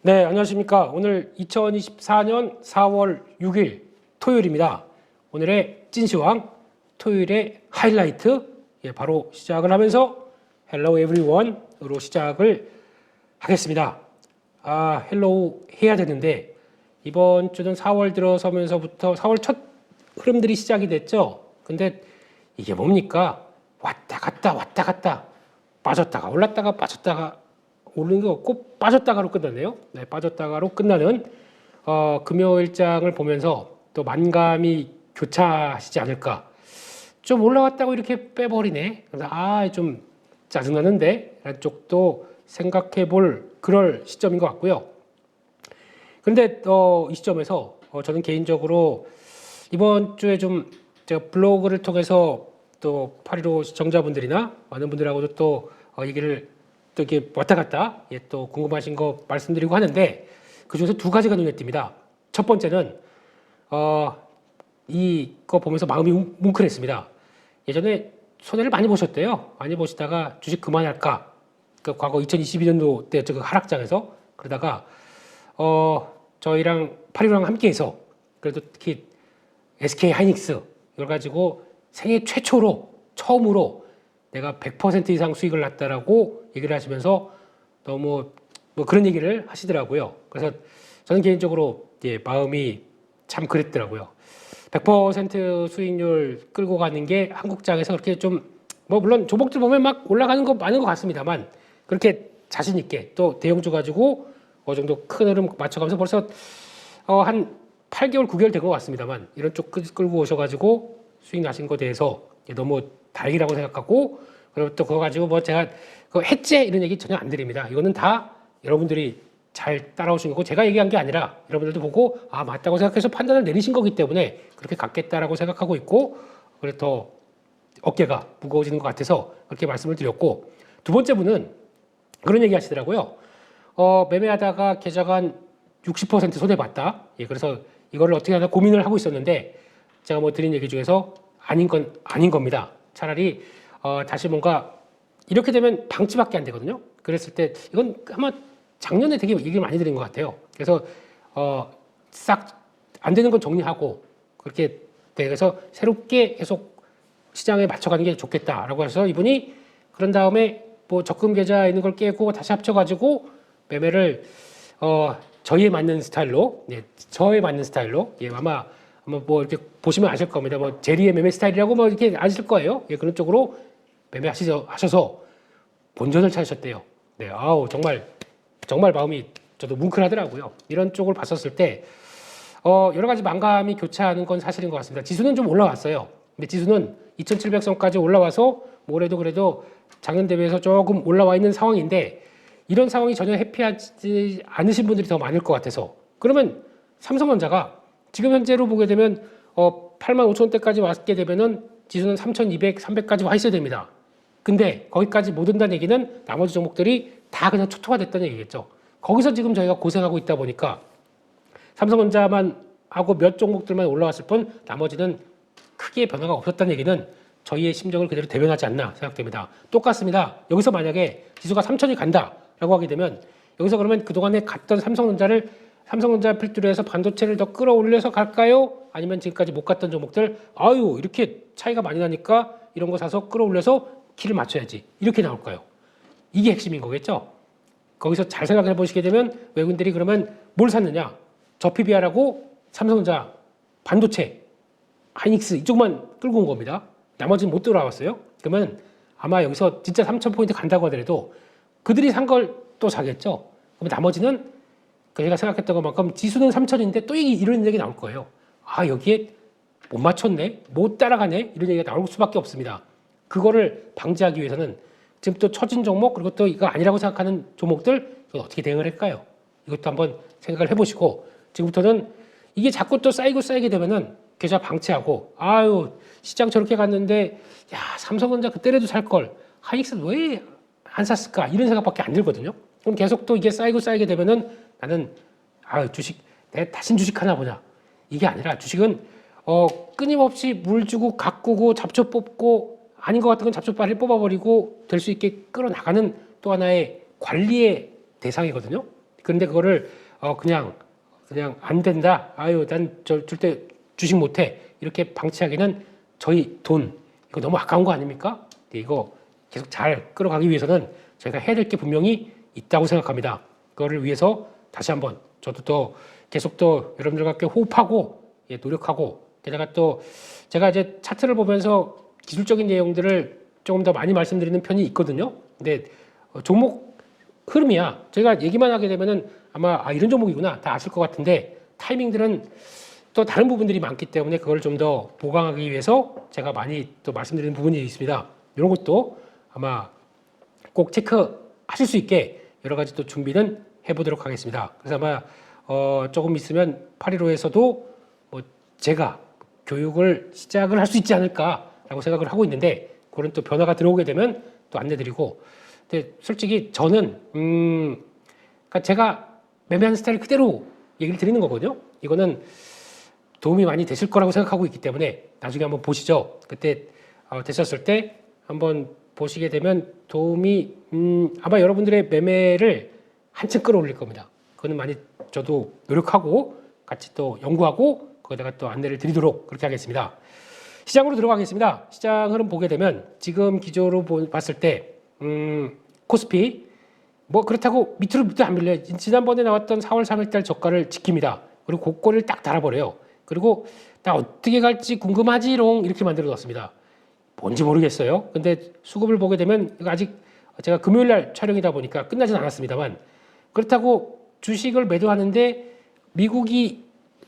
네, 안녕하십니까. 오늘 2024년 4월 6일 토요일입니다. 오늘의 찐시황, 토요일의 하이라이트, 바로 시작을 하면서 Hello everyone으로 시작을 하겠습니다. 헬로우 해야 되는데 이번 주는 4월 들어서면서부터 4월 첫 흐름들이 시작이 됐죠. 근데 이게 뭡니까? 왔다 갔다 빠졌다가 올랐다가 빠졌다가 오르는 게 없고 빠졌다가로 끝났네요. 네, 빠졌다가로 끝나는 금요일장을 보면서 또 만감이 교차하시지 않을까. 좀 올라왔다고 이렇게 빼버리네. 그래서 좀 짜증나는데 라는 쪽도 생각해 볼 그럴 시점인 것 같고요. 그런데 이 시점에서 저는 개인적으로 이번 주에 좀 제가 블로그를 통해서 또 8.15 시청자분들이나 많은 분들하고도 또 얘기를 또 이렇게 왔다 갔다 또 궁금하신 거 말씀드리고 하는데 그 중에서 두 가지가 눈에 띕니다. 첫 번째는 이거 보면서 마음이 뭉클했습니다. 예전에 손해를 많이 보셨대요. 많이 보시다가 주식 그만할까? 그 과거 2022년도 때 그 하락장에서 그러다가 저희랑 8.15랑 함께해서 그래도 특히 SK 하이닉스 이걸 가지고 생애 처음으로 내가 100% 이상 수익을 났다라고 얘기를 하시면서 너무 뭐 그런 얘기를 하시더라고요. 그래서 저는 개인적으로 마음이 참 그랬더라고요. 100% 수익률 끌고 가는 게 한국장에서 그렇게 좀 뭐 물론 조목들 보면 막 올라가는 거 많은 것 같습니다만 그렇게 자신 있게 또 대형주 가지고 어느 정도 큰 흐름 맞춰가면서 벌써 한 8개월, 9개월 된 것 같습니다만 이런 쪽 끌고 오셔가지고 수익 나신 거에 대해서 너무 다행이라고 생각하고 그리고 또 그거 가지고 뭐 제가 그 해제 이런 얘기 전혀 안 드립니다. 이거는 다 여러분들이 잘 따라오신 거고 제가 얘기한 게 아니라 여러분들도 보고 맞다고 생각해서 판단을 내리신 거기 때문에 그렇게 갔겠다라고 생각하고 있고 그래서 더 어깨가 무거워지는 것 같아서 그렇게 말씀을 드렸고 두 번째 분은 그런 얘기 하시더라고요. 매매하다가 계좌가 한 60% 손해봤다. 그래서 이거를 어떻게 하나 고민을 하고 있었는데 제가 뭐 드린 얘기 중에서 아닌 겁니다. 차라리 다시 뭔가 이렇게 되면 방치밖에 안 되거든요. 그랬을 때 이건 아마 작년에 되게 얘기를 많이 드린 것 같아요. 그래서 싹 안 되는 건 정리하고 그렇게 돼서 새롭게 계속 시장에 맞춰가는 게 좋겠다라고 해서 이분이 그런 다음에 뭐 적금 계좌에 있는 걸 깨고 다시 합쳐가지고 매매를 저희에 맞는 스타일로, 아마 뭐 이렇게 보시면 아실 겁니다. 뭐 제리의 매매 스타일이라고 뭐 이렇게 아실 거예요. 그런 쪽으로 매매하셔서 본전을 찾으셨대요. 네, 정말 마음이 저도 뭉클하더라고요. 이런 쪽을 봤었을 때 여러 가지 만감이 교차하는 건 사실인 것 같습니다. 지수는 좀 올라왔어요. 근데 지수는 2,700선까지 올라와서 뭐래도 그래도 작년 대비해서 조금 올라와 있는 상황인데 이런 상황이 전혀 해피하지 않으신 분들이 더 많을 것 같아서 그러면 삼성전자가 지금 현재로 보게 되면 85,000원대까지 왔게 되면은 지수는 3,200, 300까지 와 있어야 됩니다. 근데 거기까지 못 온다는 얘기는 나머지 종목들이 다 그냥 초토화 됐다는 얘기겠죠. 거기서 지금 저희가 고생하고 있다 보니까 삼성전자만 하고 몇 종목들만 올라왔을 뿐 나머지는 크게 변화가 없었다는 얘기는 저희의 심정을 그대로 대변하지 않나 생각됩니다. 똑같습니다. 여기서 만약에 지수가 3,000이 간다라고 하게 되면 여기서 그러면 그동안에 갔던 삼성전자 필두로 해서 반도체를 더 끌어올려서 갈까요? 아니면 지금까지 못 갔던 종목들 이렇게 차이가 많이 나니까 이런 거 사서 끌어올려서 키를 맞춰야지 이렇게 나올까요? 이게 핵심인 거겠죠? 거기서 잘 생각해 보시게 되면 외국인들이 그러면 뭘 샀느냐? 저 PBR하고 삼성전자, 반도체, 하이닉스 이쪽만 끌고 온 겁니다. 나머지는 못 돌아왔어요. 그러면 아마 여기서 진짜 3,000포인트 간다고 하더라도 그들이 산 걸 또 사겠죠. 그럼 나머지는 제가 생각했던 것만큼 지수는 3,000인데 또 이런 얘기 나올 거예요. 여기에 못 맞췄네, 못 따라가네 이런 얘기가 나올 수밖에 없습니다. 그거를 방지하기 위해서는 지금 또 처진 종목 그리고 또 이거 아니라고 생각하는 종목들 어떻게 대응을 할까요? 이것도 한번 생각을 해보시고 지금부터는 이게 자꾸 또 쌓이게 되면은 계좌 방치하고 시장 저렇게 갔는데 삼성전자 그때라도 살 걸 하이닉스 왜 안 샀을까 이런 생각밖에 안 들거든요. 그럼 계속 또 이게 쌓이게 되면은 나는 주식 내 다신 주식 하나 보자 이게 아니라 주식은 끊임없이 물 주고 가꾸고 잡초 뽑고 아닌 것 같은 건 잡초 빨리 뽑아버리고 될 수 있게 끌어나가는 또 하나의 관리의 대상이거든요. 그런데 그거를 그냥 안 된다. 아유, 난 절대 주식 못해. 이렇게 방치하기는 저희 돈 이거 너무 아까운 거 아닙니까? 이거 계속 잘 끌어가기 위해서는 저희가 해야 될 게 분명히 있다고 생각합니다. 그거를 위해서 다시 한번 저도 또 계속 또 여러분들과 함께 호흡하고 노력하고 게다가 또 제가 이제 차트를 보면서 기술적인 내용들을 조금 더 많이 말씀드리는 편이 있거든요. 근데 종목 흐름이야. 제가 얘기만 하게 되면은 아마 이런 종목이구나 다 아실 것 같은데 타이밍들은 또 다른 부분들이 많기 때문에 그걸 좀 더 보강하기 위해서 제가 많이 또 말씀드리는 부분이 있습니다. 이런 것도 아마 꼭 체크하실 수 있게 여러 가지 또 준비는 해보도록 하겠습니다. 그래서 아마 조금 있으면 815에서도 뭐 제가 교육을 시작을 할 수 있지 않을까라고 생각을 하고 있는데 그런 또 변화가 들어오게 되면 또 안내드리고 근데 솔직히 저는 그러니까 제가 매매하는 스타일 그대로 얘기를 드리는 거거든요. 이거는 도움이 많이 되실 거라고 생각하고 있기 때문에 나중에 한번 보시죠. 그때 되셨을 때 한번 보시게 되면 도움이 아마 여러분들의 매매를 한층 끌어올릴 겁니다. 그거는 많이 저도 노력하고 같이 또 연구하고 거기다가 또 안내를 드리도록 그렇게 하겠습니다. 시장으로 들어가겠습니다. 시장 흐름 보게 되면 지금 기조로 봤을 때 코스피 뭐 그렇다고 밑으로 안 밀려요. 지난번에 나왔던 4월 3일 달 저가를 지킵니다. 그리고 고가를 딱 달아버려요. 그리고 나 어떻게 갈지 궁금하지롱 이렇게 만들어 놨습니다. 뭔지 모르겠어요. 근데 수급을 보게 되면 아직 제가 금요일 날 촬영이다 보니까 끝나진 않았습니다만 그렇다고 주식을 매도하는데 미국이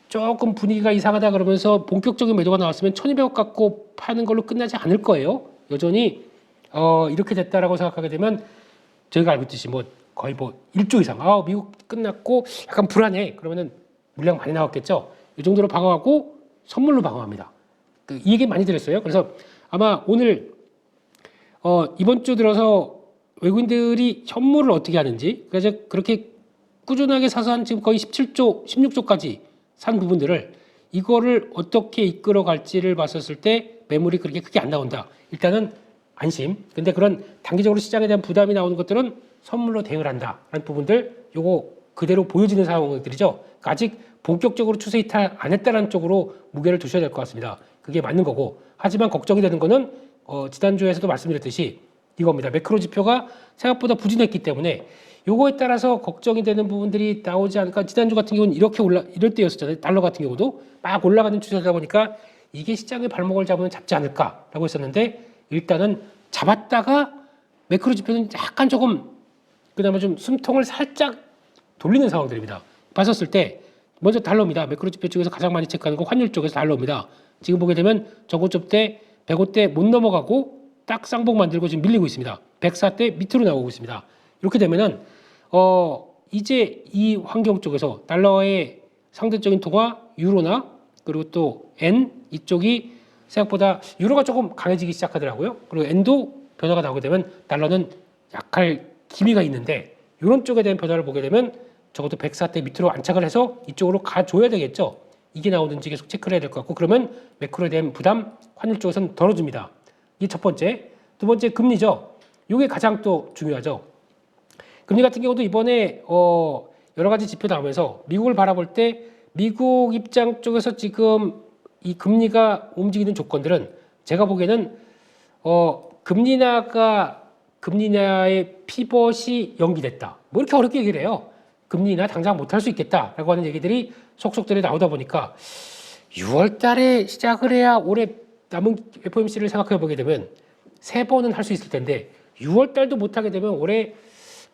조금 분위기가 이상하다 그러면서 본격적인 매도가 나왔으면 1200억 갖고 파는 걸로 끝나지 않을 거예요. 여전히 이렇게 됐다라고 생각하게 되면 저희가 알고 있듯이 뭐 거의 뭐 1조 이상 미국 끝났고 약간 불안해 그러면은 물량 많이 나왔겠죠. 이 정도로 방어하고 선물로 방어합니다. 이 얘기 많이 드렸어요. 그래서 아마 오늘 이번 주 들어서 외국인들이 현물을 어떻게 하는지 그래서 그렇게 꾸준하게 사서 한 지금 거의 17조, 16조까지 산 부분들을 이거를 어떻게 이끌어 갈지를 봤었을 때 매물이 그렇게 크게 안 나온다. 일단은 안심. 근데 그런 단기적으로 시장에 대한 부담이 나오는 것들은 선물로 대응을 한다라는 부분들 요거 그대로 보여지는 상황들이죠. 그러니까 아직 본격적으로 추세 이탈 안 했다는 쪽으로 무게를 두셔야 될 것 같습니다. 그게 맞는 거고 하지만 걱정이 되는 거는 지난주에서도 말씀드렸듯이 이겁니다. 매크로 지표가 생각보다 부진했기 때문에 요거에 따라서 걱정이 되는 부분들이 나오지 않을까. 지난주 같은 경우는 이렇게 이럴 때였었잖아요. 달러 같은 경우도 막 올라가는 추세다 보니까 이게 시장의 발목을 잡으면 잡지 않을까라고 했었는데 일단은 잡았다가 매크로 지표는 약간 조금 그나마 좀 숨통을 살짝 돌리는 상황들입니다. 봤었을 때 먼저 달러입니다. 매크로 지표 쪽에서 가장 많이 체크하는 거 환율 쪽에서 달러입니다. 지금 보게 되면 저고점 때 105대 못 넘어가고 딱 쌍봉 만들고 지금 밀리고 있습니다. 104대 밑으로 나오고 있습니다. 이렇게 되면은 이제 이 환경 쪽에서 달러의 상대적인 통화 유로나 그리고 또 엔 이쪽이 생각보다 유로가 조금 강해지기 시작하더라고요. 그리고 엔도 변화가 나오게 되면 달러는 약할 기미가 있는데 이런 쪽에 대한 변화를 보게 되면 적어도 104대 밑으로 안착을 해서 이쪽으로 가줘야 되겠죠. 이게 나오는지 계속 체크를 해야 될 것 같고 그러면 매크로에 대한 부담 환율 쪽에서는 덜어줍니다. 이게 첫 번째. 두 번째 금리죠. 이게 가장 또 중요하죠. 금리 같은 경우도 이번에 여러 가지 지표 나오면서 미국을 바라볼 때 미국 입장 쪽에서 지금 이 금리가 움직이는 조건들은 제가 보기에는 금리 인하의 피벗이 연기됐다. 뭐 이렇게 어렵게 얘기를 해요. 금리 인하 당장 못할 수 있겠다라고 하는 얘기들이 속속들이 나오다 보니까 6월 달에 시작을 해야 올해 남은 FOMC를 생각해 보게 되면 3번은 할 수 있을 텐데 6월 달도 못하게 되면 올해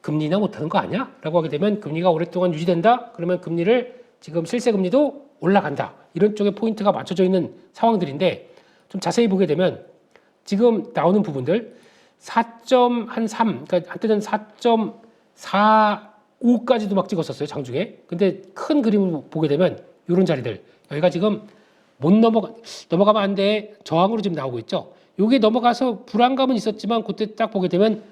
금리 인하 못하는 거 아니야? 라고 하게 되면 금리가 오랫동안 유지된다? 그러면 금리를 지금 실세 금리도 올라간다. 이런 쪽에 포인트가 맞춰져 있는 상황들인데 좀 자세히 보게 되면 지금 나오는 부분들 4.3 그러니까 한때는 4.45까지도 막 찍었었어요. 장중에. 근데 큰 그림을 보게 되면 이런 자리들 여기가 지금 못 넘어가면 안 돼. 저항으로 지금 나오고 있죠. 요게 넘어가서 불안감은 있었지만 그때 딱 보게 되면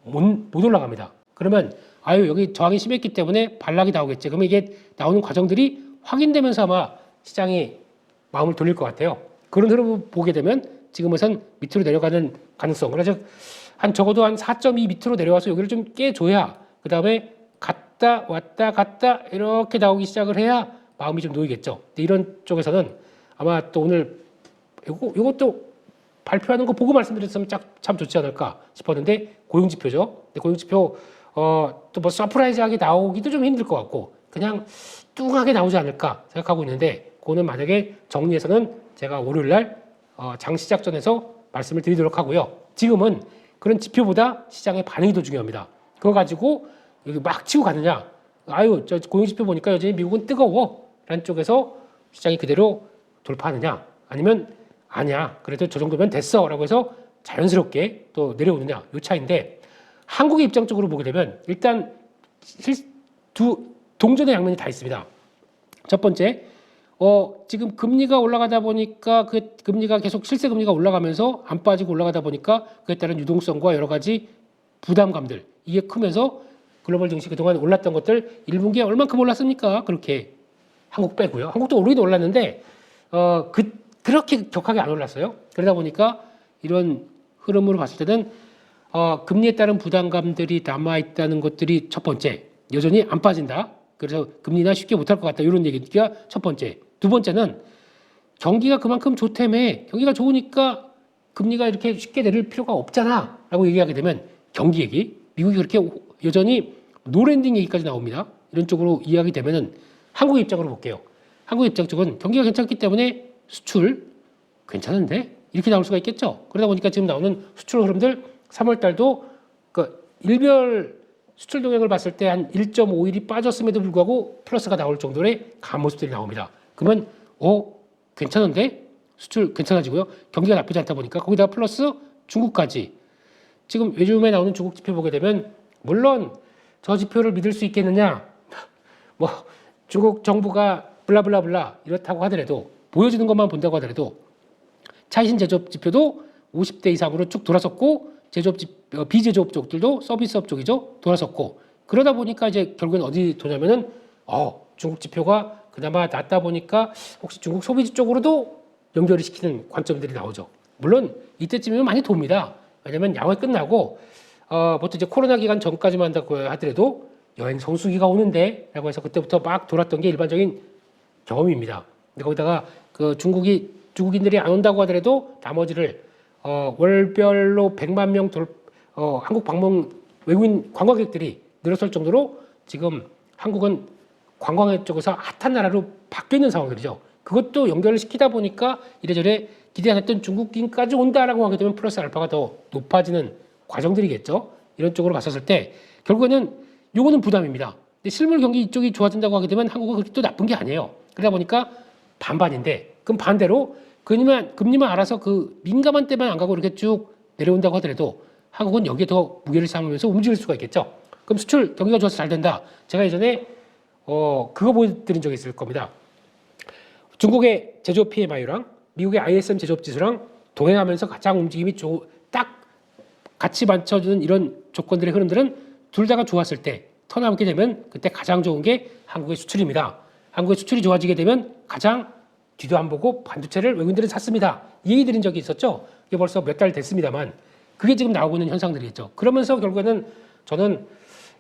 못 올라갑니다. 그러면 여기 저항이 심했기 때문에 반락이 나오겠지. 그러면 이게 나오는 과정들이 확인되면서 아마 시장이 마음을 돌릴 것 같아요. 그런 흐름을 보게 되면 지금은 밑으로 내려가는 가능성. 그래서 적어도 한 4.2 밑으로 내려와서 여기를 좀 깨줘야 그 다음에 왔다 갔다 이렇게 나오기 시작을 해야 마음이 좀 놓이겠죠. 근데 이런 쪽에서는 아마 또 오늘 이것도 발표하는 거 보고 말씀드렸으면 참 좋지 않을까 싶었는데 고용지표죠. 근데 고용지표 또 뭐 서프라이즈하게 나오기도 좀 힘들 것 같고 그냥 뚱하게 나오지 않을까 생각하고 있는데 그거는 만약에 정리해서는 제가 월요일날 장 시작 전에서 말씀을 드리도록 하고요. 지금은 그런 지표보다 시장의 반응이 더 중요합니다. 그거 가지고 여기 막 치고 가느냐 아유 저 고용지표 보니까 여전히 미국은 뜨거워 라는 쪽에서 시장이 그대로 돌파하느냐 아니면 아니야 그래도 저 정도면 됐어 라고 해서 자연스럽게 또 내려오느냐 이 차이인데 한국의 입장적으로 보게 되면 일단 두 동전의 양면이 다 있습니다. 첫 번째 지금 금리가 올라가다 보니까 그 금리가 계속 실세 금리가 올라가면서 안 빠지고 올라가다 보니까 그에 따른 유동성과 여러 가지 부담감들 이게 크면서 글로벌 증시 그동안 올랐던 것들 1분기에 얼만큼 올랐습니까? 그렇게 한국 빼고요. 한국도 오르긴 올랐는데 그렇게 격하게 안 올랐어요. 그러다 보니까 이런 흐름으로 봤을 때는 금리에 따른 부담감들이 남아있다는 것들이 첫 번째 여전히 안 빠진다. 그래서 금리나 쉽게 못할 것 같다. 이런 얘기가 첫 번째. 두 번째는 경기가 그만큼 좋다며 경기가 좋으니까 금리가 이렇게 쉽게 내릴 필요가 없잖아 라고 얘기하게 되면 경기 얘기 미국이 그렇게 여전히 노랜딩 얘기까지 나옵니다. 이런 쪽으로 이야기 되면은 한국의 입장으로 볼게요. 한국의 입장 쪽은 경기가 괜찮기 때문에 수출 괜찮은데 이렇게 나올 수가 있겠죠. 그러다 보니까 지금 나오는 수출 흐름들 3월 달도 그 일별 수출 동향을 봤을 때 한 1.5일이 빠졌음에도 불구하고 플러스가 나올 정도의 강한 모습들이 나옵니다. 그러면 괜찮은데 수출 괜찮아지고요. 경기가 나쁘지 않다 보니까 거기다가 플러스 중국까지 지금 요즘에 나오는 중국 지표 보게 되면 물론 저 지표를 믿을 수 있겠느냐 뭐 중국 정부가 블라블라블라 이렇다고 하더라도 보여주는 것만 본다고 하더라도 차신 제조업 지표도 50대 이상으로 쭉 돌아섰고 비제조업 쪽들도 서비스업 쪽이죠 돌아섰고 그러다 보니까 이제 결국엔 어디 도냐면은 중국 지표가 그나마 낮다 보니까 혹시 중국 소비지 쪽으로도 연결을 시키는 관점들이 나오죠. 물론 이때쯤이면 많이 돕니다. 왜냐하면 양회 끝나고 보통 이제 코로나 기간 전까지만 한다고 하더라도 여행 성수기가 오는데 라고 해서 그때부터 막 돌았던 게 일반적인 경험입니다. 근데 거기다가 그 중국인들이 안 온다고 하더라도 나머지를 월별로 100만 명 한국 방문 외국인 관광객들이 늘어설 정도로 지금 한국은 관광 쪽에서 핫한 나라로 바뀌어 있는 상황들이죠. 그것도 연결을 시키다 보니까 이래저래 기대 안 했던 중국인까지 온다라고 하게 되면 플러스 알파가 더 높아지는 과정들이겠죠. 이런 쪽으로 봤었을 때 결국에는 요거는 부담입니다. 근데 실물 경기 이쪽이 좋아진다고 하게 되면 한국은 그렇게 또 나쁜 게 아니에요. 그러다 보니까 반반인데 그럼 반대로 금리만 알아서 그 민감한 때만 안 가고 이렇게 쭉 내려온다고 하더라도 한국은 여기에 더 무게를 삼으면서 움직일 수가 있겠죠. 그럼 수출 경기가 좋아서 잘 된다. 제가 예전에 그거 보여드린 적이 있을 겁니다. 중국의 제조업 PMI랑 미국의 ISM 제조업 지수랑 동행하면서 가장 움직임이 딱 같이 맞춰주는 이런 조건들의 흐름들은 둘 다가 좋았을 때 턴하게 되면 그때 가장 좋은 게 한국의 수출입니다. 한국의 수출이 좋아지게 되면 가장 뒤도 안 보고 반도체를 외국인들은 샀습니다. 이 얘기 드린 적이 있었죠. 이게 벌써 몇 달 됐습니다만 그게 지금 나오고 있는 현상들이겠죠. 그러면서 결국에는 저는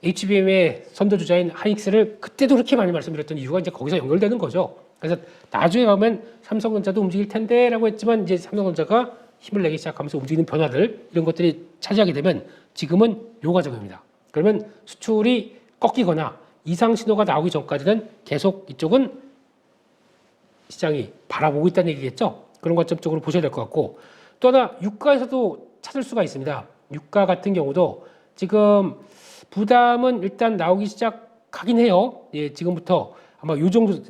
HBM의 선도주자인 하이닉스를 그때도 그렇게 많이 말씀드렸던 이유가 이제 거기서 연결되는 거죠. 그래서 나중에 가면 삼성전자도 움직일 텐데라고 했지만 이제 삼성전자가 힘을 내기 시작하면서 움직이는 변화들 이런 것들이 차지하게 되면 지금은 요 과정입니다. 그러면 수출이 꺾이거나 이상 신호가 나오기 전까지는 계속 이쪽은 시장이 바라보고 있다는 얘기겠죠. 그런 관점 쪽으로 보셔야 될 것 같고 또 하나 유가에서도 찾을 수가 있습니다. 유가 같은 경우도 지금 부담은 일단 나오기 시작하긴 해요. 예, 지금부터 아마 요 정도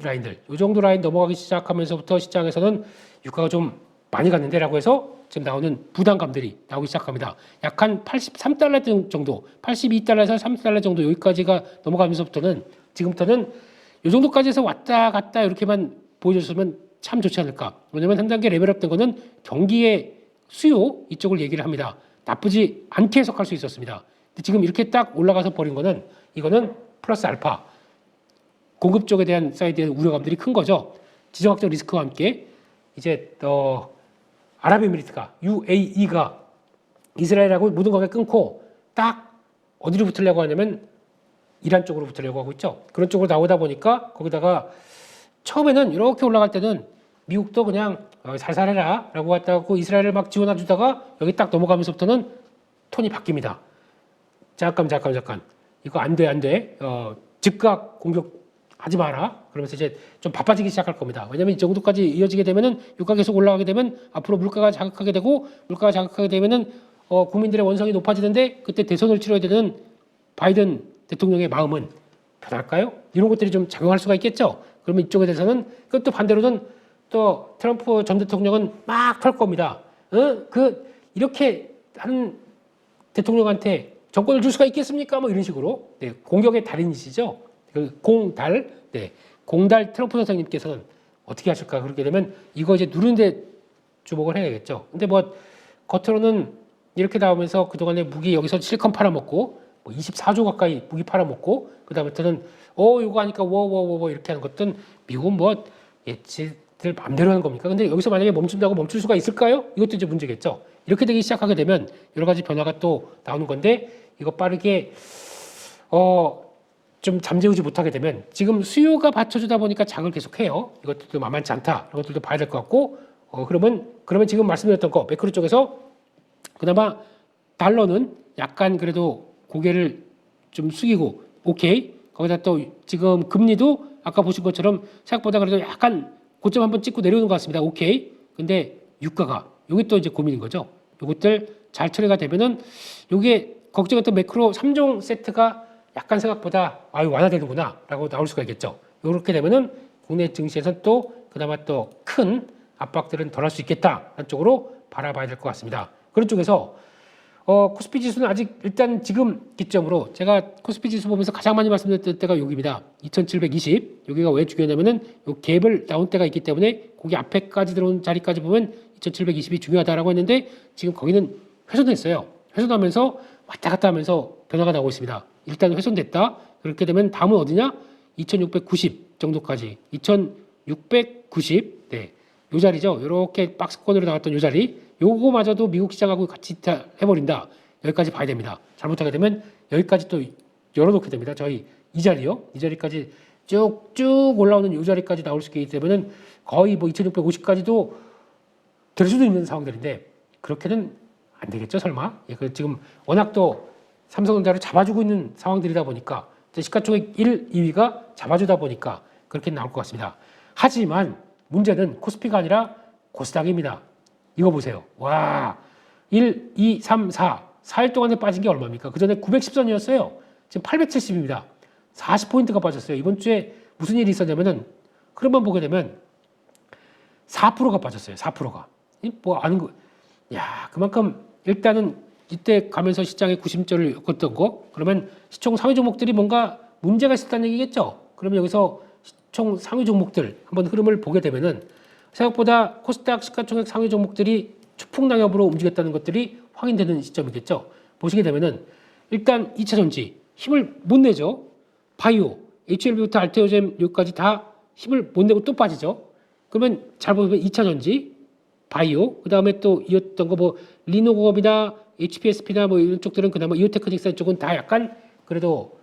라인 넘어가기 시작하면서부터 시장에서는 유가가 좀 많이 갔는데라고 해서 지금 나오는 부담감들이 나오기 시작합니다. 약 한 83달러 정도, 82달러에서 30달러 정도 여기까지가 넘어가면서부터는 지금부터는 요 정도까지 해서 왔다 갔다 이렇게만 보여줬으면 참 좋지 않을까. 왜냐하면 한 단계 레벨업 된 거는 경기의 수요 이쪽을 얘기를 합니다. 나쁘지 않게 해석할 수 있었습니다. 근데 지금 이렇게 딱 올라가서 버린 거는 이거는 플러스 알파 공급 쪽에 대한 사이드의 우려감들이 큰 거죠. 지정학적 리스크와 함께 이제 아랍에미리트가 UAE가 이스라엘하고 모든 관계 끊고 딱 어디로 붙으려고 하냐면 이란 쪽으로 붙으려고 하고 있죠. 그런 쪽으로 나오다 보니까 거기다가 처음에는 이렇게 올라갈 때는 미국도 그냥 살살해라 라고 했다고 이스라엘을 막 지원해 주다가 여기 딱 넘어가면서부터는 톤이 바뀝니다. 잠깐. 이거 안 돼. 즉각 공격하지 마라. 그러면서 이제 좀 바빠지기 시작할 겁니다. 왜냐하면 이 정도까지 이어지게 되면은 유가 계속 올라가게 되면 앞으로 물가가 자극하게 되고 물가가 자극하게 되면은 국민들의 원성이 높아지는데 그때 대선을 치러야 되는 바이든 대통령의 마음은 변할까요? 이런 것들이 좀 작용할 수가 있겠죠. 그러면 이쪽에 대해서는 그것도 반대로는 또 트럼프 전 대통령은 막 털 겁니다. 이렇게 하는 대통령한테 정권을 줄 수가 있겠습니까? 뭐 이런 식으로 네, 공격의 달인이시죠. 그 공달, 네, 공달 트럼프 선생님께서는 어떻게 하실까? 그렇게 되면 이거 이제 누르는데 주목을 해야겠죠. 근데 뭐 겉으로는 이렇게 나오면서 그동안에 무기 여기서 실컷 팔아먹고 뭐 24조 가까이 무기 팔아먹고 그다음부터는 이거 하니까 워워워 이렇게 하는 것들은 미국은 뭐 지들 마음대로 하는 겁니까? 근데 여기서 만약에 멈춘다고 멈출 수가 있을까요? 이것도 이제 문제겠죠. 이렇게 되기 시작하게 되면 여러 가지 변화가 또 나오는 건데 이거 빠르게 좀 잠재우지 못하게 되면 지금 수요가 받쳐주다 보니까 장을 계속해요. 이것들도 만만치 않다. 이런 것들도 봐야 될 것 같고 그러면 지금 말씀드렸던 거 매크로 쪽에서 그나마 달러는 약간 그래도 고개를 좀 숙이고 오케이. 거기다 또 지금 금리도 아까 보신 것처럼 생각보다 그래도 약간 고점 한번 찍고 내려오는 것 같습니다. 오케이. 근데 유가가 요게 또 이제 고민인 거죠. 요것들 잘 처리가 되면은 요게 걱정했던 매크로 3종 세트가 약간 생각보다 완화되는구나 라고 나올 수가 있겠죠. 이렇게 되면은 국내 증시에서는 또 그나마 또 큰 압박들은 덜 할 수 있겠다 하는 쪽으로 바라봐야 될 것 같습니다. 그런 쪽에서 코스피 지수는 아직 일단 지금 기점으로 제가 코스피 지수 보면서 가장 많이 말씀드렸던 때가 여기입니다. 2720 여기가 왜 중요하냐면은 요 갭을 나온 때가 있기 때문에 거기 앞에까지 들어온 자리까지 보면 2720이 중요하다라고 했는데 지금 거기는 훼손됐어요. 훼손하면서 왔다 갔다 하면서 변화가 나오고 있습니다. 일단 훼손됐다. 그렇게 되면 다음은 어디냐? 2690 정도까지 2690 네, 요 자리죠. 이렇게 박스권으로 나왔던 요 자리 요거마저도 미국 시장하고 같이 해버린다. 여기까지 봐야 됩니다. 잘못하게 되면 여기까지 또 열어놓게 됩니다. 저희 이 자리요. 이 자리까지 쭉쭉 올라오는 이 자리까지 나올 수 있기 때문에 거의 뭐 2650까지도 될 수도 있는 상황들인데 그렇게는 안 되겠죠, 설마? 지금 워낙 또 삼성전자를 잡아주고 있는 상황들이다 보니까 시가총액 1, 2위가 잡아주다 보니까 그렇게 나올 것 같습니다. 하지만 문제는 코스피가 아니라 코스닥입니다. 이거 보세요. 와, 1, 2, 3, 4. 4일 동안에 빠진 게 얼마입니까? 그 전에 910선이었어요. 지금 870입니다. 40포인트가 빠졌어요. 이번 주에 무슨 일이 있었냐면은, 그런만 보게 되면 4%가 빠졌어요. 4%가. 뭐, 아는 거. 야, 그만큼 일단은 이때 가면서 시장의 구심점을 엮었던 거, 그러면 시총 상위 종목들이 뭔가 문제가 있었다는 얘기겠죠? 그러면 여기서 시총 상위 종목들 한번 흐름을 보게 되면은 생각보다 코스닥 시가총액 상위 종목들이 추풍낙엽으로 움직였다는 것들이 확인되는 시점이겠죠. 보시게 되면은 일단 2차 전지 힘을 못 내죠. 바이오, HLB부터 알테오젠 여기까지 다 힘을 못 내고 또 빠지죠. 그러면 잘 보면 2차 전지, 바이오, 그 다음에 또 이었던 거 뭐 리노공업이나 HPSP나 뭐 이런 쪽들은 그나마 이오테크닉스 쪽은 다 약간 그래도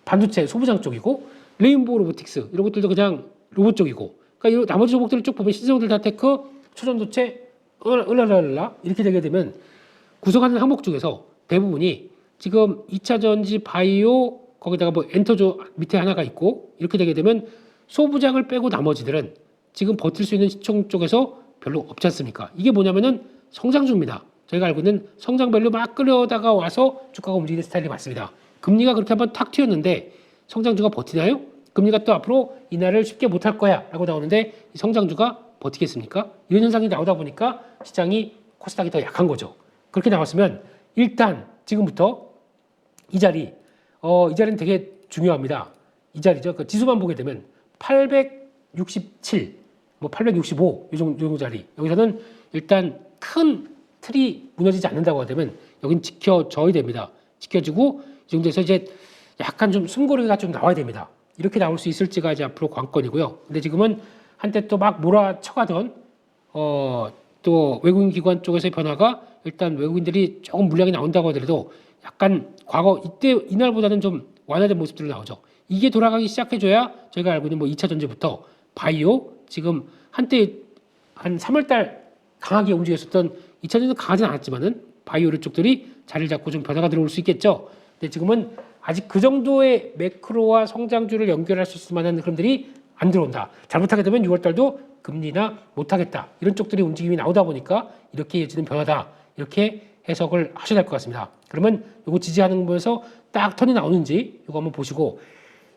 반도체 소부장 쪽이고 레인보우 로보틱스 이런 것들도 그냥 로봇 쪽이고 그러니까 이 나머지 종목들을 쭉 보면 신성들 다테크, 초전도체, 을랄랄라 이렇게 되게 되면 구성하는 항목 중에서 대부분이 지금 2차 전지 바이오 거기다가 뭐 엔터조 밑에 하나가 있고 이렇게 되게 되면 소부장을 빼고 나머지들은 지금 버틸 수 있는 시총 쪽에서 별로 없지 않습니까? 이게 뭐냐면은 성장주입니다. 저희가 알고 있는 성장별로 막 끌려다가 와서 주가가 움직이는 스타일이 맞습니다. 금리가 그렇게 한번 탁 튀었는데 성장주가 버티나요? 금리가 또 앞으로 인하를 쉽게 못할 거야 라고 나오는데 이 성장주가 버티겠습니까? 이런 현상이 나오다 보니까 시장이 코스닥이 더 약한 거죠. 그렇게 나왔으면 일단 지금부터 이 자리는 되게 중요합니다. 이 자리죠. 그 지수만 보게 되면 867, 뭐 865, 이 정도 자리. 여기서는 일단 큰 틀이 무너지지 않는다고 하면 여긴 지켜져야 됩니다. 지켜지고 이 정도에서 이제 약간 좀 숨고르기가 좀 나와야 됩니다. 이렇게 나올 수 있을지가 이제 앞으로 관건이고요. 근데 지금은 한때 또 막 몰아쳐가던 또 외국인 기관 쪽에서의 변화가 일단 외국인들이 조금 물량이 나온다고 하더라도 약간 과거 이때 이날보다는 좀 완화된 모습들로 나오죠. 이게 돌아가기 시작해줘야 저희가 알고 있는 뭐 2차 전지부터 바이오 지금 한때 한 3월달 강하게 움직였었던 2차 전지는 강하진 않았지만은 바이오 쪽들이 자리를 잡고 좀 변화가 들어올 수 있겠죠. 근데 지금은 아직 그 정도의 매크로와 성장주를 연결할 수 있을 만한 흐름들이 안 들어온다. 잘못하게 되면 6월달도 금리나 못하겠다. 이런 쪽들이 움직임이 나오다 보니까 이렇게 이어지는 변화다. 이렇게 해석을 하셔야 될 것 같습니다. 그러면 이거 지지하는 거에서 딱 턴이 나오는지 이거 한번 보시고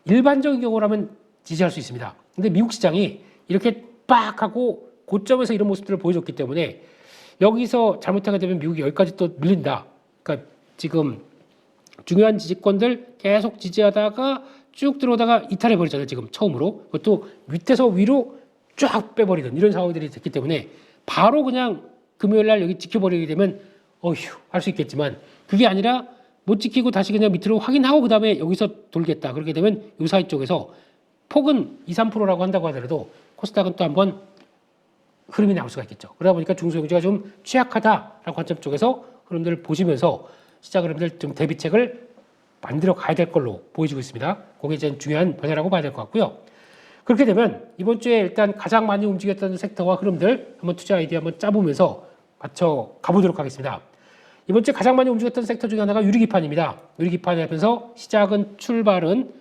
일반적인 경우라면 지지할 수 있습니다. 근데 미국 시장이 이렇게 빡 하고 고점에서 이런 모습들을 보여줬기 때문에 여기서 잘못하게 되면 미국이 여기까지 또 밀린다. 그러니까 지금 중요한 지지권들 계속 지지하다가 쭉 들어오다가 이탈해 버리잖아요. 지금 처음으로. 그것도 밑에서 위로 쫙 빼버리는 이런 상황들이 됐기 때문에 바로 그냥 금요일 날 여기 지켜버리게 되면 어휴 할 수 있겠지만 그게 아니라 못 지키고 다시 그냥 밑으로 확인하고 그 다음에 여기서 돌겠다. 그렇게 되면 요 사이 쪽에서 폭은 2, 3%라고 한다고 하더라도 코스닥은 또 한번 흐름이 나올 수가 있겠죠. 그러다 보니까 중소형주가 좀 취약하다라는 관점 쪽에서 흐름들을 보시면서 시장 흐름들 좀 대비책을 만들어 가야 될 걸로 보여지고 있습니다. 그게 이제 중요한 변화라고 봐야 될 것 같고요. 그렇게 되면 이번 주에 일단 가장 많이 움직였던 섹터와 흐름들 한번 투자 아이디어 한번 짜보면서 맞춰 가보도록 하겠습니다. 이번 주에 가장 많이 움직였던 섹터 중에 하나가 유리기판입니다. 유리기판을 하면서 시작은 출발은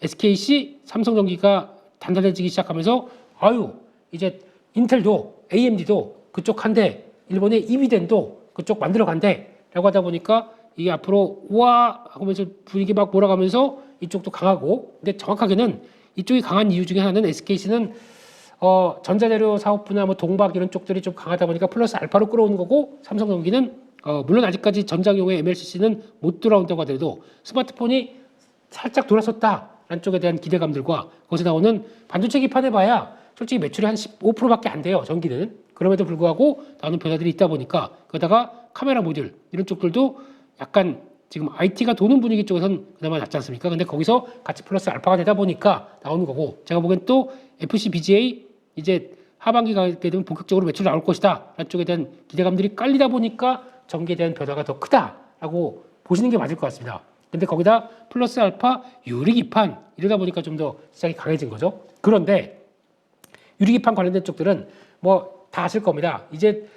SKC, 삼성전기가 단단해지기 시작하면서 아유 이제 인텔도 AMD도 그쪽 한대 일본의 이비덴도 그쪽 만들어 간대 라고 하다 보니까 이게 앞으로 우와 하면서 분위기 막 몰아가면서 이쪽도 강하고 근데 정확하게는 이쪽이 강한 이유 중에 하나는 SKC는 전자재료 사업부나 뭐 동박 이런 쪽들이 좀 강하다 보니까 플러스 알파로 끌어오는 거고 삼성전기는 물론 아직까지 전장용의 MLCC는 못 돌아온다고 하더라도 스마트폰이 살짝 돌아섰다라는 쪽에 대한 기대감들과 거기서 나오는 반도체 기판 해봐야 솔직히 매출이 한 15%밖에 안 돼요. 전기는. 그럼에도 불구하고 나오는 변화들이 있다 보니까 거기다가 카메라 모듈 이런 쪽들도 약간 지금 IT가 도는 분위기 쪽에서는 그나마 낫지 않습니까? 근데 거기서 같이 플러스 알파가 되다 보니까 나오는 거고 제가 보기엔 또 FC, BGA 이제 하반기 가게 되면 본격적으로 매출이 나올 것이다 라는 쪽에 대한 기대감들이 깔리다 보니까 전기에 대한 변화가 더 크다라고 보시는 게 맞을 것 같습니다. 근데 거기다 플러스 알파 유리기판 이러다 보니까 좀 더 시장이 강해진 거죠. 그런데 유리기판 관련된 쪽들은 뭐 다 아실 겁니다. 이제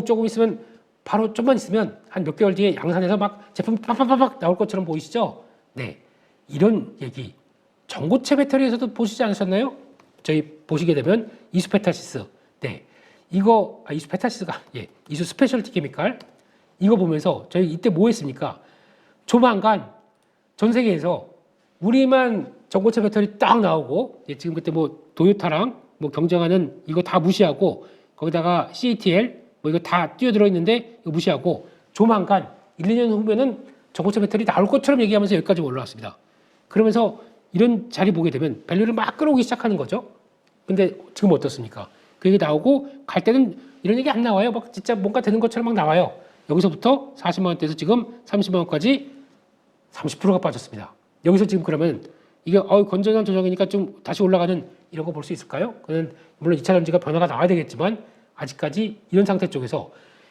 조금 있으면 바로 좀만 있으면 한 몇 개월 뒤에 양산에서 막 제품 팍팍팍 나올 것처럼 보이시죠? 네, 이런 얘기 전고체 배터리에서도 보시지 않으셨나요? 저희 보시게 되면 이수페타시스, 네, 이거 이수페타시스가 이수 스페셜티 케미칼 이거 보면서 저희 이때 뭐 했습니까? 조만간 전 세계에서 우리만 전고체 배터리 딱 나오고 지금 그때 뭐 도요타랑 뭐 경쟁하는 이거 다 무시하고 거기다가 CATL 뭐 이거 다 뛰어들어 있는데 이거 무시하고 조만간 1, 2년 후면은 전고체 배터리 나올 것처럼 얘기하면서 여기까지 올라왔습니다. 그러면서 이런 자리 보게 되면 밸류를 막 끌어오기 시작하는 거죠. 근데 지금 어떻습니까? 그 얘기 나오고 갈 때는 이런 얘기 안 나와요. 막 진짜 뭔가 되는 것처럼 막 나와요. 여기서부터 40만 원대에서 지금 30만 원까지 30%가 빠졌습니다. 여기서 지금 그러면 이게 건전한 조정이니까 좀 다시 올라가는 이런 거 볼 수 있을까요? 그는 물론 2차 전지가 변화가 나와야 되겠지만 아직까지 이런 상태 쪽에서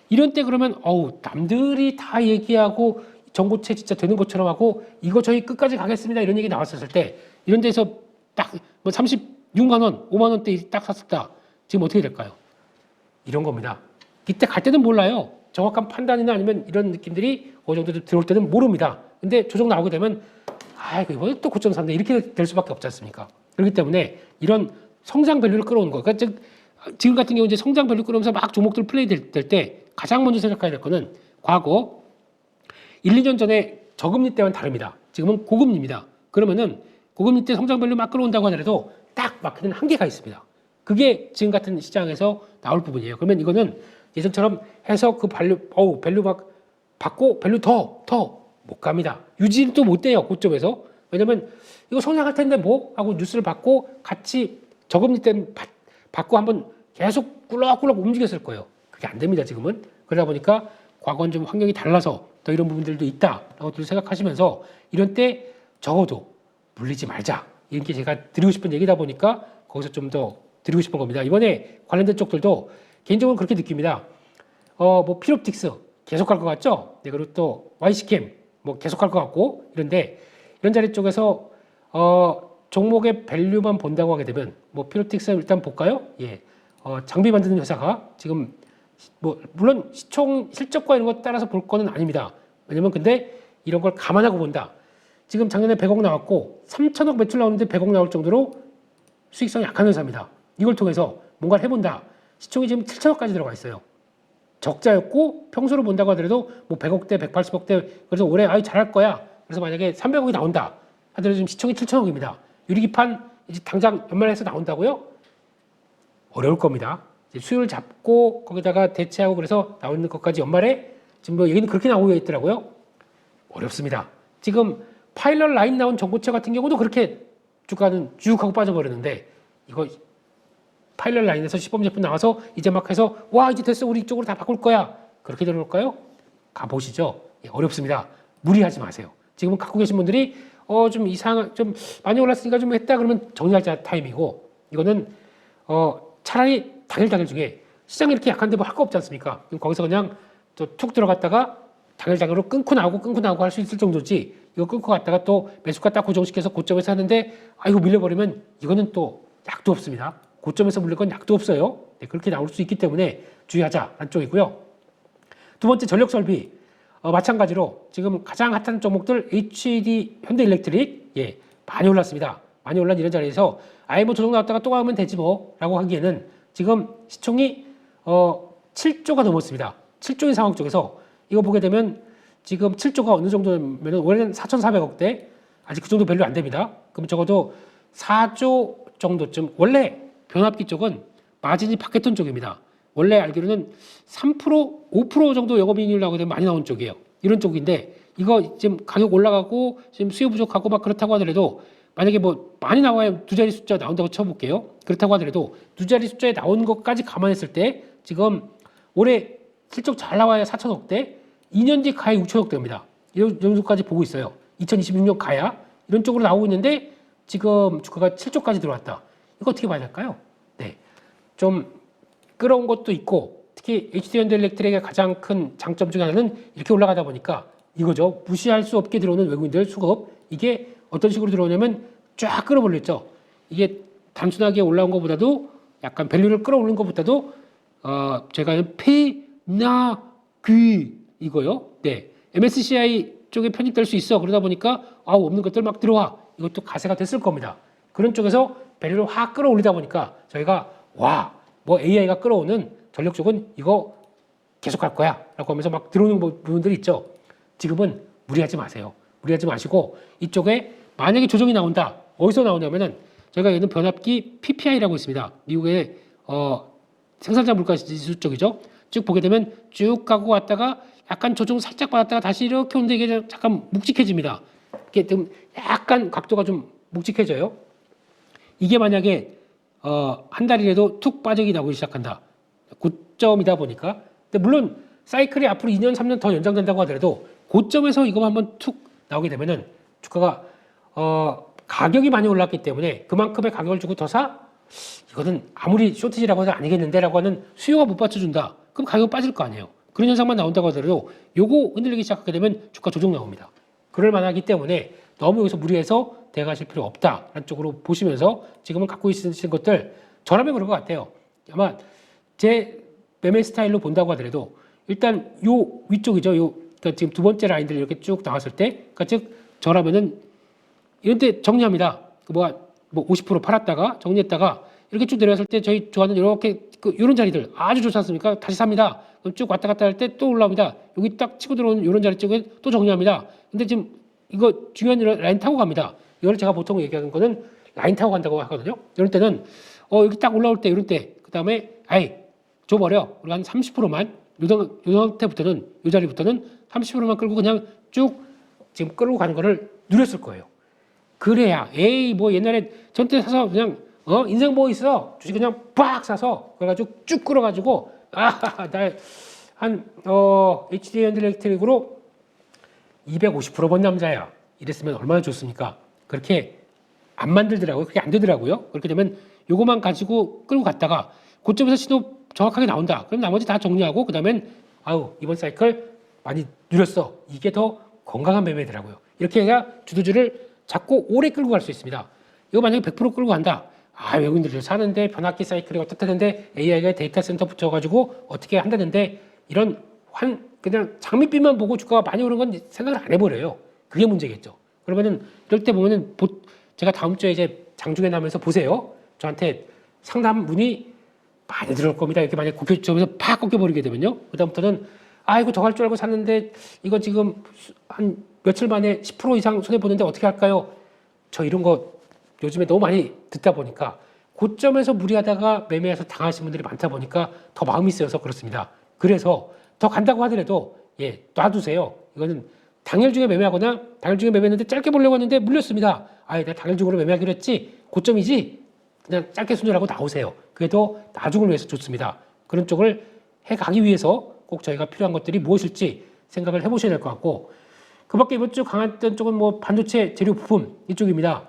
이런 때 그러면 남들이 다 얘기하고 전고체 진짜 되는 것처럼 하고 이거 저희 끝까지 가겠습니다 이런 얘기 나왔었을 때 이런 데서 딱 뭐 36만 원, 5만 원대 딱 샀었다. 지금 어떻게 될까요? 이런 겁니다. 이때 갈 때는 몰라요. 정확한 판단이나 아니면 이런 느낌들이 어느 정도 들어올 때는 모릅니다. 근데 조정 나오게 되면 이번에 또 고점 샀네 이렇게 될 수밖에 없지 않습니까? 그렇기 때문에 이런 성장 밸류를 끌어오는 거. 그러니까 지금 같은 경우 이제 성장 밸류 끌어오면서 막 종목들 플레이 될 때 가장 먼저 생각해야 될 거는 과거 1, 2년 전에 저금리 때와는 다릅니다. 지금은 고금리입니다. 그러면은 고금리 때 성장 밸류 막 끌어온다고 하더라도 딱 막히는 한계가 있습니다. 그게 지금 같은 시장에서 나올 부분이에요. 그러면 이거는 예전처럼 해서 그 밸류 막 받고 밸류 더 못 갑니다. 유지는 또 못 돼요. 고점에서. 왜냐면 이거 성장할 텐데 뭐 하고 뉴스를 받고 같이 저금리 때는 받고 한번 계속 꿀럭꿀럭 움직였을 거예요. 그게 안 됩니다. 지금은. 그러다 보니까 과거는 좀 환경이 달라서 더 이런 부분들도 있다라고 생각하시면서 이런 때 적어도 물리지 말자. 이런 게 제가 드리고 싶은 얘기다 보니까 거기서 좀 더 드리고 싶은 겁니다. 이번에 관련된 쪽들도 개인적으로 그렇게 느낍니다. 뭐 필옵틱스 계속 갈 것 같죠? 네, 그리고 또 YC캠 뭐 계속 갈 것 같고 이런데 이런 자리 쪽에서 종목의 밸류만 본다고 하게 되면 뭐 피로틱스 일단 볼까요? 예, 장비 만드는 회사가 지금 뭐 물론 시총 실적과 이런 것 따라서 볼 거는 아닙니다. 왜냐면 근데 이런 걸 감안하고 본다. 지금 작년에 100억 나왔고 3천억 매출 나오는데 100억 나올 정도로 수익성이 약한 회사입니다. 이걸 통해서 뭔가를 해본다. 시총이 지금 7천억까지 들어가 있어요. 적자였고 평소로 본다고 하더라도 뭐 100억대, 180억대 그래서 올해 아유 잘할 거야. 그래서 만약에 300억이 나온다 하더라도 지금 시총이 7천억입니다. 유리기판 이제 당장 연말해서 나온다고요? 어려울 겁니다. 이제 수요를 잡고 거기다가 대체하고 그래서 나오는 것까지 연말에 지금 뭐 얘기는 그렇게 나오고 있더라고요. 어렵습니다. 지금 파일럿 라인 나온 전고체 같은 경우도 그렇게 주가는 쭉 하고 빠져버렸는데 이거 파일럿 라인에서 시범 제품 나와서 이제 막 해서 와 이제 됐어 우리 이쪽으로 다 바꿀 거야 그렇게 되볼까요? 가보시죠. 예, 어렵습니다. 무리하지 마세요. 지금 갖고 계신 분들이 좀 좀 많이 올랐으니까 좀 했다 그러면 정리할 타임이고 이거는 차라리 당일 중에 시장이 이렇게 약한데 뭐 할 거 없지 않습니까? 거기서 그냥 툭 들어갔다가 당일로 끊고 나오고 할 수 있을 정도지 이거 끊고 갔다가 또 매수가 딱 고정시켜서 고점에서 하는데 이거 밀려버리면 이거는 또 약도 없습니다. 고점에서 물릴 건 약도 없어요. 네, 그렇게 나올 수 있기 때문에 주의하자 안쪽이고요. 두 번째 전력 설비 마찬가지로 지금 가장 핫한 종목들 HD 현대일렉트릭 예 많이 올랐습니다. 많이 올란 이런 자리에서 아예 뭐 조정 나왔다가 또 가면 되지 뭐라고 하기에는 지금 시총이 7조가 넘었습니다. 7조인 상황 쪽에서 이거 보게 되면 지금 7조가 어느 정도면 올해는 4,400억대 아직 그 정도 밸류 안 됩니다. 그럼 적어도 4조 정도쯤 원래 변압기 쪽은 마진이 박했던 쪽입니다. 원래 알기로는 3%, 5% 정도 영업이익률 나오게 되면 많이 나온 쪽이에요. 이런 쪽인데 이거 지금 가격 올라가고 지금 수요 부족하고 막 그렇다고 하더라도 만약에 뭐 많이 나와야 두 자리 숫자 나온다고 쳐볼게요. 그렇다고 하더라도 두 자리 숫자에 나온 것까지 감안했을 때 지금 올해 실적 잘 나와야 4천억대, 2년 뒤 가야 6천억대입니다. 이런 정도까지 보고 있어요. 2026년 가야 이런 쪽으로 나오고 있는데 지금 주가가 7조까지 들어왔다. 이거 어떻게 봐야 될까요? 네, 좀 끌어온 것도 있고 특히 HD현대일렉트릭의 가장 큰 장점 중에 하나는 이렇게 올라가다 보니까 이거죠. 무시할 수 없게 들어오는 외국인들 수급 이게 어떤 식으로 들어오냐면 쫙 끌어올렸죠. 이게 단순하게 올라온 것보다도 약간 밸류를 끌어올린 것보다도 제가 페나귀 이거요. 네, MSCI 쪽에 편입될 수 있어. 그러다 보니까 없는 것들 막 들어와. 이것도 가세가 됐을 겁니다. 그런 쪽에서 밸류를 확 끌어올리다 보니까 저희가 뭐 AI가 끌어오는 전력 쪽은 이거 계속 갈 거야 라고 하면서 막 들어오는 부분들이 있죠. 지금은 무리하지 마세요. 무리하지 마시고 이쪽에 만약에 조정이 나온다. 어디서 나오냐면은 저희가 얘는 변압기 PPI라고 있습니다. 미국의 생산자 물가지수 쪽이죠. 쭉 보게 되면 쭉 가고 왔다가 약간 조정 살짝 받았다가 다시 이렇게 오는데 이게 잠깐 묵직해집니다. 이게 좀 약간 각도가 좀 묵직해져요. 이게 만약에 한 달이라도 툭 빠지기 나오기 시작한다. 고점이다 보니까. 근데 물론 사이클이 앞으로 2년, 3년 더 연장된다고 하더라도 고점에서 이거 한번 툭 나오게 되면은 주가가 가격이 많이 올랐기 때문에 그만큼의 가격을 주고 더 사? 이거는 아무리 쇼티지라고 해서 아니겠는데라고 하는 수요가 못 받쳐준다. 그럼 가격 빠질 거 아니에요. 그런 현상만 나온다고 하더라도 요거 흔들리기 시작하게 되면 주가 조정 나옵니다. 그럴 만하기 때문에 너무 여기서 무리해서 대가실 필요 없다라는 쪽으로 보시면서 지금은 갖고 있으신 것들 저라면 그럴 것 같아요. 아마 제 매매 스타일로 본다고 하더라도 일단 요 위쪽이죠. 그러니까 지금 두 번째 라인들 이렇게 쭉 나왔을 때, 그러니까 즉 저라면은 이런 때 정리합니다. 뭐 50% 팔았다가 정리했다가 이렇게 쭉 내려왔을 때 저희 좋아하는 이렇게 이런 자리들 아주 좋지 않습니까? 다시 삽니다. 그럼 쭉 왔다 갔다 할 때 또 올라옵니다. 여기 딱 치고 들어오는 이런 자리 쪽에 또 정리합니다. 근데 지금 이거 중요한 라인 타고 갑니다. 이걸 제가 보통 얘기하는 거는 라인 타고 간다고 하거든요. 이럴 때는 여기 딱 올라올 때 이럴 때 그다음에 줘버려. 우리 한 30%만 요 상태부터는 요 자리부터는 30%만 끌고 그냥 쭉 지금 끌고 가는 거를 누렸을 거예요. 그래야 뭐 옛날에 전때 사서 그냥 인생 뭐 있어 주식 그냥 빡 사서 그래가지고 쭉 끌어가지고 나한 HD 현대일렉트릭으로 250%번 남자야 이랬으면 얼마나 좋습니까? 그렇게 안 만들더라고요. 그게 안 되더라고요. 그렇게 되면 요거만 가지고 끌고 갔다가 고점에서 신호 정확하게 나온다. 그럼 나머지 다 정리하고 그다음엔 이번 사이클 많이 누렸어. 이게 더 건강한 매매더라고요. 이렇게 해야 주도주를 자꾸 오래 끌고 갈 수 있습니다. 이거 만약에 100% 끌고 간다. 아, 외국인들이 사는데 변압기 사이클이 어떻다는데 AI가 데이터 센터 붙여가지고 어떻게 한다는데 이런 그냥 장밋빛만 보고 주가가 많이 오른 건 생각을 안 해버려요. 그게 문제겠죠. 그러면은 이럴 때 보면은 제가 다음 주에 이제 장중에 나면서 보세요. 저한테 상담 문의 많이 들어올 겁니다. 이렇게 만약에股표 점에서 팍 꺾여버리게 되면요. 그다음부터는 이거 더 갈 줄 알고 샀는데 이거 지금 한 며칠 만에 10% 이상 손해보는데 어떻게 할까요? 저 이런 거 요즘에 너무 많이 듣다 보니까 고점에서 무리하다가 매매해서 당하신 분들이 많다 보니까 더 마음이 쓰여서 그렇습니다. 그래서 더 간다고 하더라도 놔두세요. 이거는 당일 중에 매매하거나 당일 중에 매매했는데 짧게 보려고 했는데 물렸습니다. 내가 당일 중으로 매매하기로 했지 고점이지 그냥 짧게 순절하고 나오세요. 그게 더 나중을 위해서 좋습니다. 그런 쪽을 해가기 위해서 꼭 저희가 필요한 것들이 무엇일지 생각을 해보셔야 될 것 같고 그 밖에 이번 주 강했던 쪽은 뭐 반도체 재료 부품 이쪽입니다.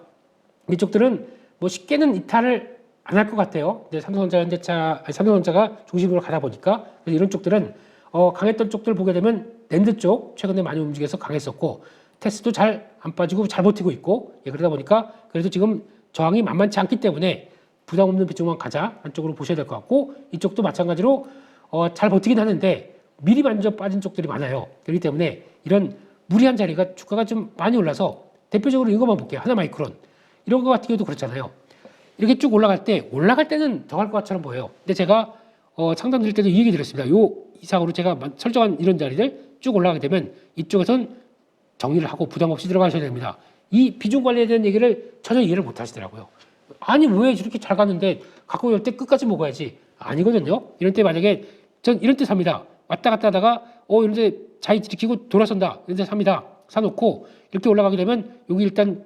이쪽들은 뭐 쉽게는 이탈을 안 할 것 같아요. 근데 삼성전자가 중심으로 가다 보니까 이런 쪽들은 강했던 쪽들 보게 되면 랜드 쪽 최근에 많이 움직여서 강했었고 테스도 잘 안 빠지고 잘 버티고 있고 그러다 보니까 그래도 지금 저항이 만만치 않기 때문에 부담 없는 비중만 가자 한쪽으로 보셔야 될 것 같고 이쪽도 마찬가지로 잘 버티긴 하는데 미리 먼저 빠진 쪽들이 많아요. 그렇기 때문에 이런 무리한 자리가 주가가 좀 많이 올라서 대표적으로 이것만 볼게요. 하나마이크론 이런 거 같은 경우도 그렇잖아요. 이렇게 쭉 올라갈 때는 더 갈 것처럼 보여요. 근데 제가 상담 드릴 때도 이 얘기 드렸습니다. 요 이상으로 제가 설정한 이런 자리를 쭉 올라가게 되면 이쪽에선 정리를 하고 부담 없이 들어가셔야 됩니다. 이 비중 관리에 대한 얘기를 전혀 이해를 못 하시더라고요. 아니 왜 이렇게 잘 갔는데 갖고 올 때 끝까지 먹어야지. 아니거든요. 이런 때 만약에 전 이런 때 삽니다. 왔다 갔다 하다가 이런 데 자리 들이키고 돌아선다. 이런 데 삽니다. 사놓고 이렇게 올라가게 되면 여기 일단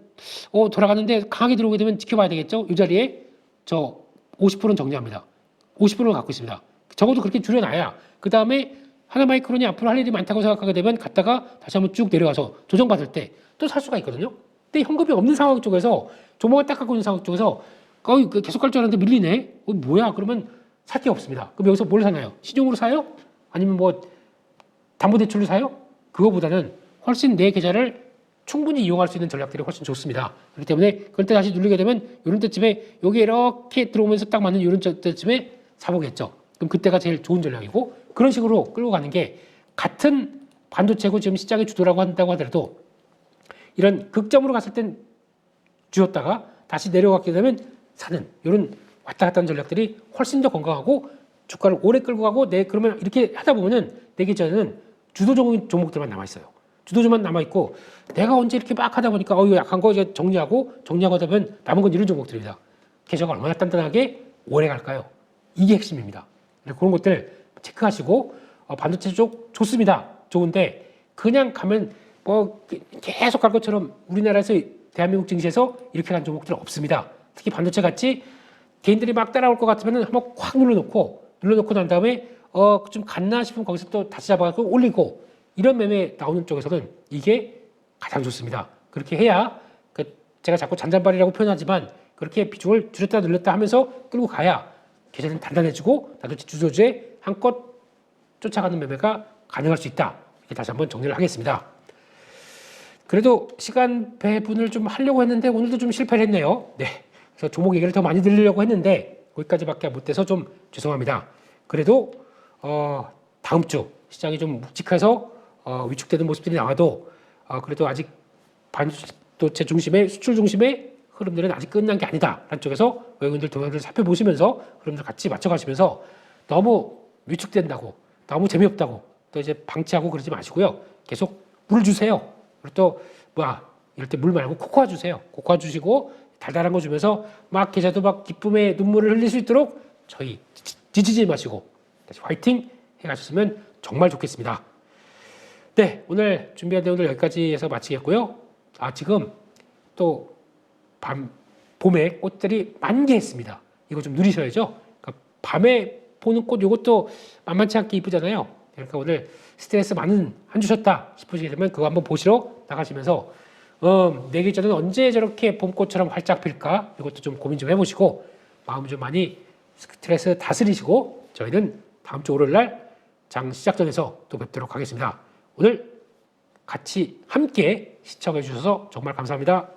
돌아가는데 강하게 들어오게 되면 지켜봐야 되겠죠. 이 자리에 저 50%는 정리합니다. 50%는 갖고 있습니다. 적어도 그렇게 줄여놔야 그 다음에 하나마이크론이 앞으로 할 일이 많다고 생각하게 되면 갔다가 다시 한번 쭉 내려가서 조정받을 때 또 살 수가 있거든요. 근데 현금이 없는 상황 쪽에서 조목을 딱 갖고 있는 상황 쪽에서 계속 갈 줄 알았는데 밀리네. 뭐야? 그러면 살 게 없습니다. 그럼 여기서 뭘 사나요? 신용으로 사요? 아니면 뭐 담보대출로 사요? 그거보다는 훨씬 내 계좌를 충분히 이용할 수 있는 전략들이 훨씬 좋습니다. 그렇기 때문에 그럴 때 다시 누르게 되면 이런 때쯤에 여기 이렇게 들어오면서 딱 맞는 이런 때쯤에 사보겠죠. 그럼 그때가 제일 좋은 전략이고 그런 식으로 끌고 가는 게 같은 반도체고 지금 시장의 주도라고 한다고 하더라도 이런 극점으로 갔을 땐 쥐었다가 다시 내려가게 되면 사는 이런 왔다 갔다 하는 전략들이 훨씬 더 건강하고 주가를 오래 끌고 가고 그러면 이렇게 하다 보면은 내 계좌에는 주도적인 종목들만 남아있어요. 주도주만 남아있고 내가 언제 이렇게 막 하다 보니까 이거 약한 거 이제 정리하고 하다 보면 남은 건 이런 종목들입니다. 계좌가 얼마나 단단하게 오래 갈까요? 이게 핵심입니다. 그런 것들 체크하시고 반도체 쪽 좋습니다. 좋은데 그냥 가면 뭐 계속 갈 것처럼 우리나라에서 대한민국 증시에서 이렇게 간 종목들은 없습니다. 특히 반도체 같이 개인들이 막 따라올 것 같으면 한번 확 눌러놓고 난 다음에 좀 갔나 싶으면 거기서 또 다시 잡아가지고 올리고 이런 매매 나오는 쪽에서는 이게 가장 좋습니다. 그렇게 해야 제가 자꾸 잔잔바리라고 표현하지만 그렇게 비중을 줄였다 늘렸다 하면서 끌고 가야 계좌는 단단해지고 나도 주도주에 한껏 쫓아가는 매매가 가능할 수 있다. 이렇게 다시 한번 정리를 하겠습니다. 그래도 시간 배분을 좀 하려고 했는데 오늘도 좀 실패를 했네요. 네, 그래서 종목 얘기를 더 많이 들으려고 했는데 거기까지밖에 못돼서 좀 죄송합니다. 그래도 다음 주 시장이 좀 묵직해서 위축되는 모습들이 나와도 그래도 아직 반도체 중심의 수출 중심의 흐름들은 아직 끝난 게 아니다 라는 쪽에서 외국인들 동향들을 살펴보시면서 흐름들 같이 맞춰가시면서 너무 위축된다고 너무 재미없다고 또 이제 방치하고 그러지 마시고요. 계속 물 주세요. 그리고 또 이럴 때 물 말고 코코아 주세요. 코코아 주시고 달달한 거 주면서 막 계좌도 막 기쁨의 눈물을 흘릴 수 있도록 저희 지치지 마시고 다시 화이팅 해가셨으면 정말 좋겠습니다. 네, 오늘 준비한 내용들 여기까지 해서 마치겠고요. 지금 또 봄에 꽃들이 만개했습니다. 이거 좀 누리셔야죠. 그러니까 밤에 보는 꽃 이것도 만만치 않게 이쁘잖아요. 그러니까 오늘 스트레스 많은 한 주셨다 싶으시게 되면 그거 한번 보시러 나가시면서 내 계절은 언제 저렇게 봄꽃처럼 활짝 필까? 이것도 좀 고민 좀 해보시고 마음 좀 많이 스트레스 다스리시고 저희는 다음 주 월요일 날 장 시작 전에서 또 뵙도록 하겠습니다. 오늘 같이 함께 시청해 주셔서 정말 감사합니다.